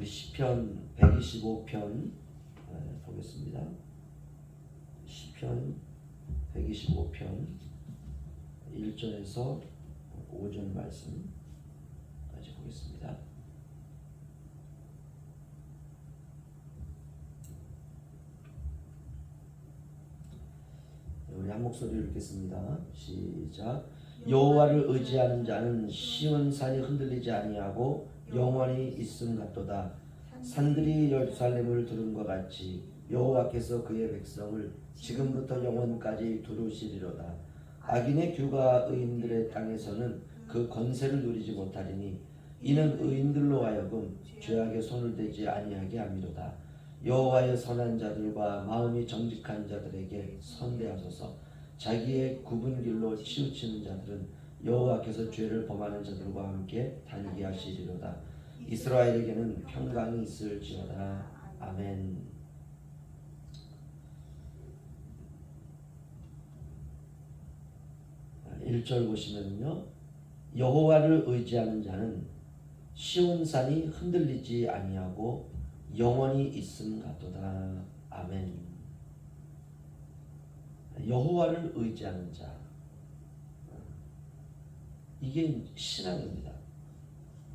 우리 시편 125편 보겠습니다. 시편 125편 1절에서 5절 말씀까지 보겠습니다. 우리 한 목소리로 읽겠습니다. 시작. 여호와를 의지하는 자는 시온 산이 흔들리지 아니하고 영원히 있음 같도다. 산들이 예루살렘을 두른 것 같이 여호와께서 그의 백성을 지금부터 영원까지 두루시리로다. 악인의 규가 의인들의 땅에서는 그 권세를 누리지 못하리니 이는 의인들로 하여금 죄악에 손을 대지 아니하게 함이로다. 여호와의 선한 자들과 마음이 정직한 자들에게 선대하소서. 자기의 굽은 길로 치우치는 자들은 여호와께서 죄를 범하는 자들과 함께 다니게 하시리로다. 이스라엘에게는 평강이 있을지어다. 아멘. 아, 1절 보시면요, 여호와를 의지하는 자는 시온산이 흔들리지 아니하고 영원히 있음 같도다. 아멘. 여호와를 의지하는 자, 이게 신앙입니다.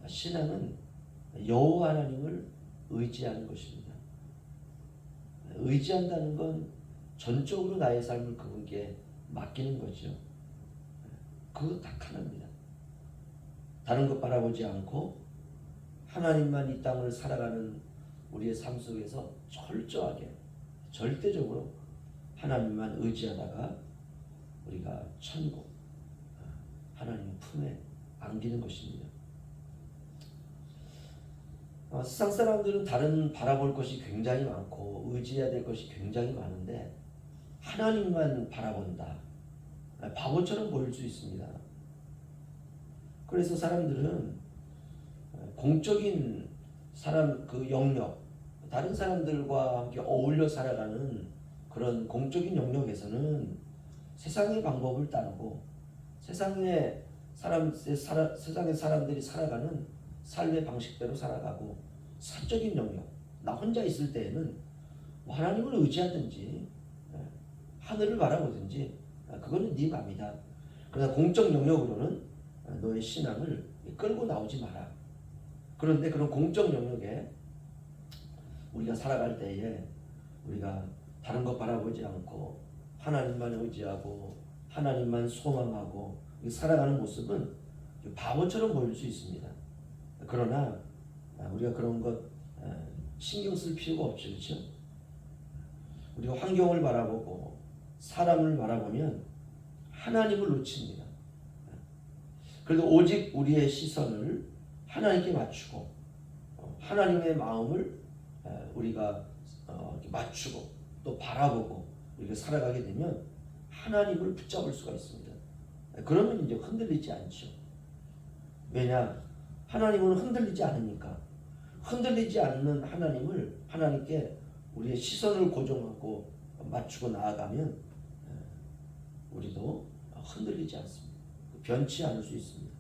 신앙은 여호와 하나님을 의지하는 것입니다. 의지한다는 건 전적으로 나의 삶을 그분께 맡기는 거죠. 그거 딱 하나입니다. 다른 것 바라보지 않고 하나님만 이 땅을 살아가는 우리의 삶 속에서 철저하게, 절대적으로 하나님만 의지하다가 우리가 천국, 하나님 품에 안기는 것입니다. 세상 사람들은 다른 바라볼 것이 굉장히 많고 의지해야 될 것이 굉장히 많은데 하나님만 바라본다. 바보처럼 보일 수 있습니다. 그래서 사람들은 공적인 사람 그 영역, 다른 사람들과 함께 어울려 살아가는 그런 공적인 영역에서는 세상의 방법을 따르고 세상의 사람들이 살아가는 삶의 방식대로 살아가고, 사적인 영역, 나 혼자 있을 때에는 하나님을 의지하든지 하늘을 바라보든지 그거는 네 맘이다. 그러나 공적 영역으로는 너의 신앙을 끌고 나오지 마라. 그런데 그런 공적 영역에 우리가 살아갈 때에 우리가 다른 것 바라보지 않고 하나님만 의지하고 하나님만 소망하고 살아가는 모습은 바보처럼 보일 수 있습니다. 그러나 우리가 그런 것 신경 쓸 필요가 없죠. 그렇죠? 우리가 환경을 바라보고 사람을 바라보면 하나님을 놓칩니다. 그래도 오직 우리의 시선을 하나님께 맞추고 하나님의 마음을 우리가 맞추고 또 바라보고 이렇게 살아가게 되면 하나님을 붙잡을 수가 있습니다. 그러면 이제 흔들리지 않죠. 왜냐? 하나님은 흔들리지 않으니까. 흔들리지 않는 하나님을, 하나님께 우리의 시선을 고정하고 맞추고 나아가면 우리도 흔들리지 않습니다. 변치 않을 수 있습니다.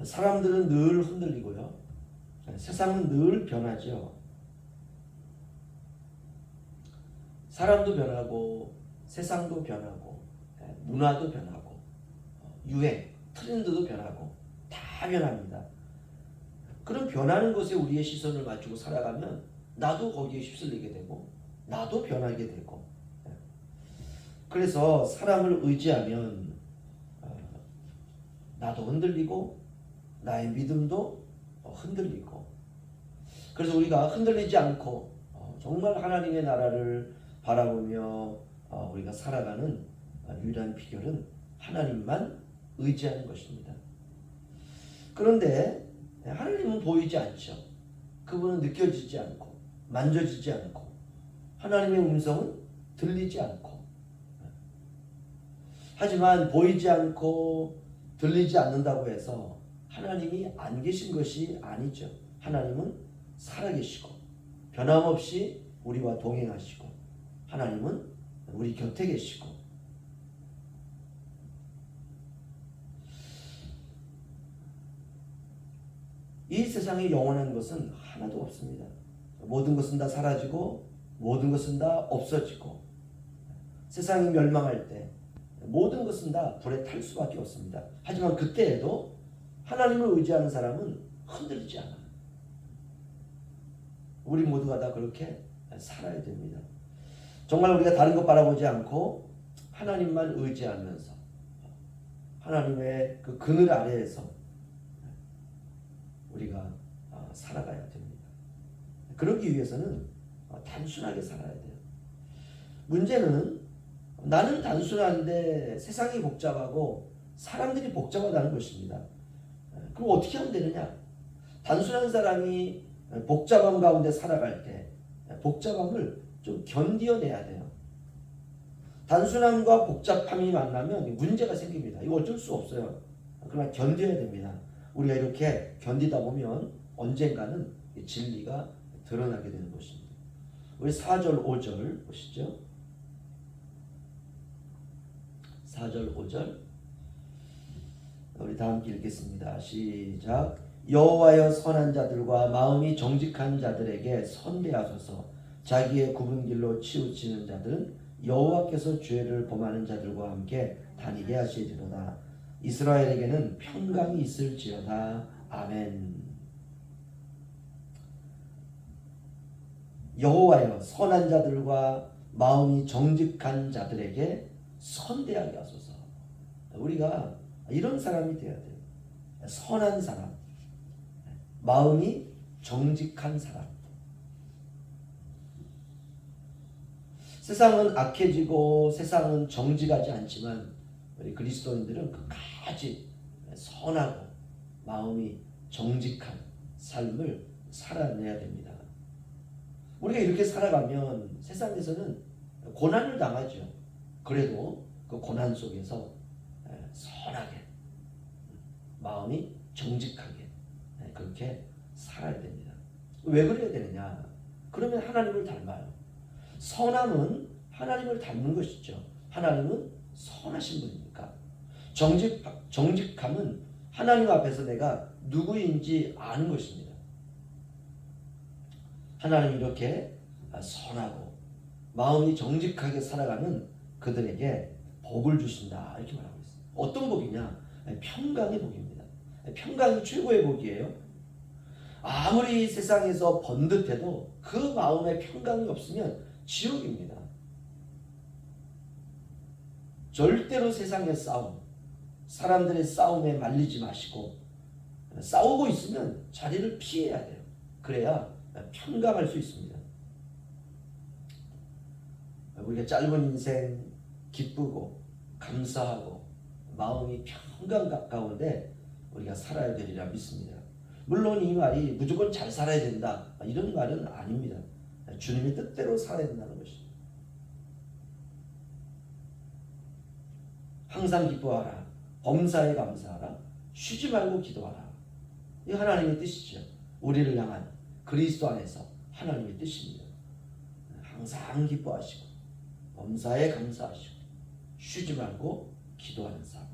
사람들은 늘 흔들리고요. 세상은 늘 변하죠. 사람도 변하고 세상도 변하고 문화도 변하고 유행, 트렌드도 변하고 다 변합니다. 그런 변하는 것에 우리의 시선을 맞추고 살아가면 나도 거기에 휩쓸리게 되고 나도 변하게 되고, 그래서 사람을 의지하면 나도 흔들리고 나의 믿음도 흔들리고, 그래서 우리가 흔들리지 않고 정말 하나님의 나라를 바라보며 우리가 살아가는 유일한 비결은 하나님만 의지하는 것입니다. 그런데 하나님은 보이지 않죠. 그분은 느껴지지 않고 만져지지 않고 하나님의 음성은 들리지 않고, 하지만 보이지 않고 들리지 않는다고 해서 하나님이 안 계신 것이 아니죠. 하나님은 살아계시고 변함없이 우리와 동행하시고 하나님은 우리 곁에 계시고, 이 세상에 영원한 것은 하나도 없습니다. 모든 것은 다 사라지고 모든 것은 다 없어지고 세상이 멸망할 때 모든 것은 다 불에 탈 수밖에 없습니다. 하지만 그때에도 하나님을 의지하는 사람은 흔들리지 않아요. 우리 모두가 다 그렇게 살아야 됩니다. 정말 우리가 다른 것 바라보지 않고 하나님만 의지하면서 하나님의 그 그늘 아래에서 우리가 살아가야 됩니다. 그러기 위해서는 단순하게 살아야 돼요. 문제는 나는 단순한데 세상이 복잡하고 사람들이 복잡하다는 것입니다. 그럼 어떻게 하면 되느냐? 단순한 사람이 복잡함 가운데 살아갈 때 복잡함을 좀 견뎌내야 돼요. 단순함과 복잡함이 만나면 문제가 생깁니다. 이거 어쩔 수 없어요. 그러나 견뎌야 됩니다. 우리가 이렇게 견디다 보면 언젠가는 진리가 드러나게 되는 것입니다. 우리 4절 5절 보시죠. 4절 5절 우리 다 함께 읽겠습니다. 시작. 여호와여 선한 자들과 마음이 정직한 자들에게 선대하소서. 자기의 굽은 길로 치우치는 자들은 여호와께서 죄를 범하는 자들과 함께 다니게 하시리로다. 이스라엘에게는 평강이 있을지어다. 아멘. 여호와여 선한 자들과 마음이 정직한 자들에게 선대하게 하소서. 우리가 이런 사람이 되어야 돼요. 선한 사람, 마음이 정직한 사람. 세상은 악해지고 세상은 정직하지 않지만 우리 그리스도인들은 끝까지 선하고 마음이 정직한 삶을 살아내야 됩니다. 우리가 이렇게 살아가면 세상에서는 고난을 당하죠. 그래도 그 고난 속에서 선하게 마음이 정직하게 그렇게 살아야 됩니다. 왜 그래야 되느냐? 그러면 하나님을 닮아요. 선함은 하나님을 닮는 것이죠. 하나님은 선하신 분이니까. 정직함은 하나님 앞에서 내가 누구인지 아는 것입니다. 하나님이 이렇게 선하고 마음이 정직하게 살아가는 그들에게 복을 주신다 이렇게 말하고 있어요. 어떤 복이냐? 평강의 복입니다. 평강이 최고의 복이에요. 아무리 세상에서 번듯해도 그 마음에 평강이 없으면 지옥입니다. 절대로 세상의 싸움, 사람들의 싸움에 말리지 마시고 싸우고 있으면 자리를 피해야 돼요. 그래야 평강할 수 있습니다. 우리가 짧은 인생 기쁘고 감사하고 마음이 평강 가까운데 우리가 살아야 되리라 믿습니다. 물론 이 말이 무조건 잘 살아야 된다 이런 말은 아닙니다. 주님의 뜻대로 살아야 된다는 것입니다. 항상 기뻐하라. 범사에 감사하라. 쉬지 말고 기도하라. 이 하나님의 뜻이죠. 우리를 향한 그리스도 안에서 하나님의 뜻입니다. 항상 기뻐하시고 범사에 감사하시고 쉬지 말고 기도하는 삶.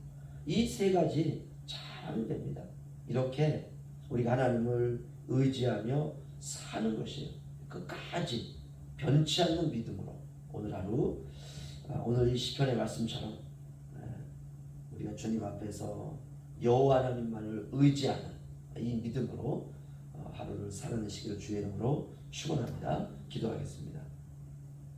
이 세 가지 잘하면 됩니다. 이렇게 우리가 하나님을 의지하며 사는 것이에요. 끝까지 변치 않는 믿음으로 오늘 하루 오늘 이 시편의 말씀처럼 우리가 주님 앞에서 여호와 하나님만을 의지하는 이 믿음으로 하루를 살아내시기를 주의 이름으로 축원합니다. 기도하겠습니다.